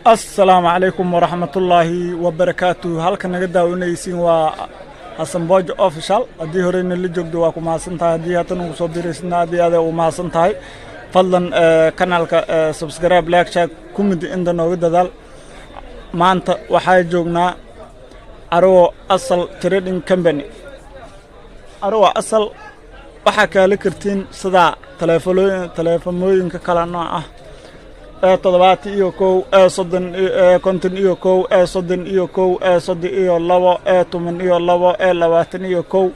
السلام عليكم ورحمة الله وبركاته. هل كان قد ونيسين وحسن بوج أوفيشال أدي هورين اللي جوجدوا واكو ما سنتها أدي هاتنو صديرسنا أدي هذا وما سنتها فضلا كانالك سبسكرايب لايك شاك كوميدي عندنا وده دال ما أنت وحاج جوجنا أرو أصل تريدين كمباني أرو أصل وحكى لكرتين صداع تلفونين ككلنا تضبط إيو كو صدن كونتن إيو كو صدن إيو كو صد إيو لوا تمن إيو لوا لواتن إيو كو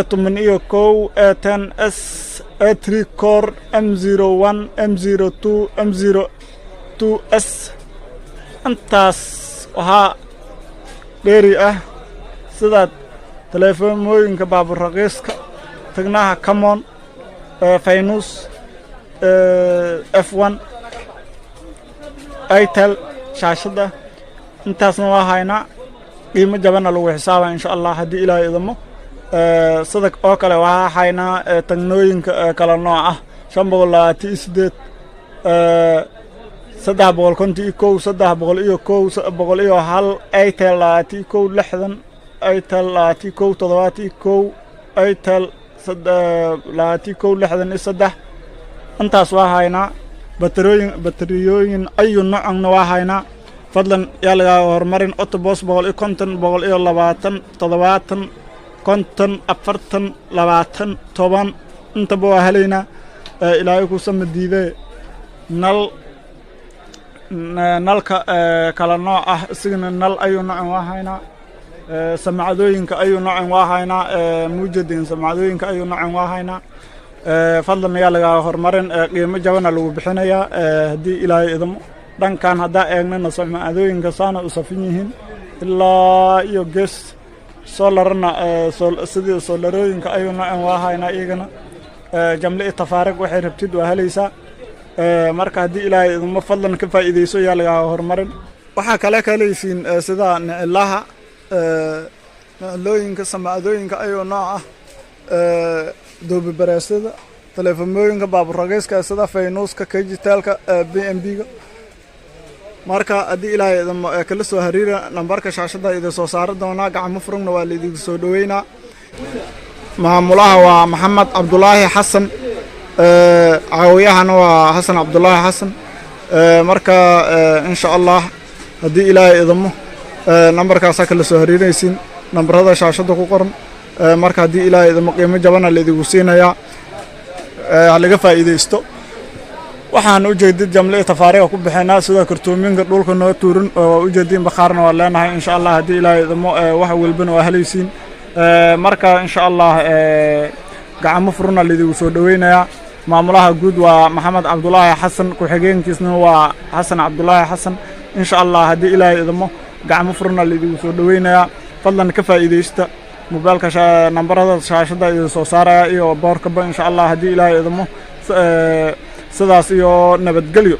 تمن إيو كو 10 اس 3 كور M01 M02 M02 اس انتاس وها ديري سداد تلفون موين كباب الرقيس تقناها كمون فينوس F1 ايتل شاشده انتاسنا وهاينا قيمه جبنا لو حسابا ان شاء الله hadii ilaahay idmo sadaq oo kale waxa hayna tagnoyinka kala nooc ah 528 351 ايتل 60 ايتل 71 ايتل 63 انتاس واهاينا بطاريوين ايو نوعنا واهاينا فضلا يالغا هورمارين اوتوبوس بقول كونتن بقول ايو لباتن تضباتن كونتن افرتن لباتن طبعا انت بواهلينا الهيكو سمديده نالكا كلا نوع اسغنا نال ايو نوع واهاينا سمعدوينكا ايو نوع واهاينا موجودين سمعدوينكا ايو نوع واهاينا فضلا يالغا هورمارين قيمه جبنا لو بخينيا hadii ilaahay idmo dhankan hada eegnana samaadooyinka saana u safin yihiin ilaa iyo gas solarna sidii solarooyinka ayuna aan waahayna iyagana jamle tafaariq waxay rabtid waa helaysa marka hadii ilaahay idmo fadlan ka faa'iideyso yaalغا hoorumarin waxa kale kaleeysiin sida ilaha looyinka samaadooyinka ayuna دوبي براسده تلفونوينka baabur rageyska sida faynuuska digitalka BMB-ga marka hadii ilaahay kala soo hariira nambarka shaashada idin soo saar doona gacmo furugna waa leedii soo dhaweeyna maamulaha waa Maxamed Cabdullaahi Xasan caawiyahana waa Xasan Cabdullaahi Xasan marka insha Allah hadii ilaahay idmo nambarkaas kala soo hariiraysiin nambarada shaashada ku qoran marka hadii ilaahay idmo qiimo jabana leedigu siinaya laga faa'iideysto waxaan u jeedid jamle tafaariiq ku bixinaa sida kartoominka dhulka noo tuuran oo u jeedin bakhaarna waa leenahay insha Allah hadii ilaahay idmo wax walbana waa helaysiin marka insha Allah gacmo furna leedigu soo dhaweynaya maamulaha guud waa Maxamed Cabdullaahi Xasan ku xigeenkiisna waa Xasan Cabdullaahi Xasan insha Allah hadii ilaahay idmo gacmo furna leedigu soo dhaweynaya fadlan ka faa'iideysta موبايلك نمبرada shaashada iyo soo saaraya iyo boorkaba insha Allah hadii ilaahay idmo sidaas iyo nabadgelyo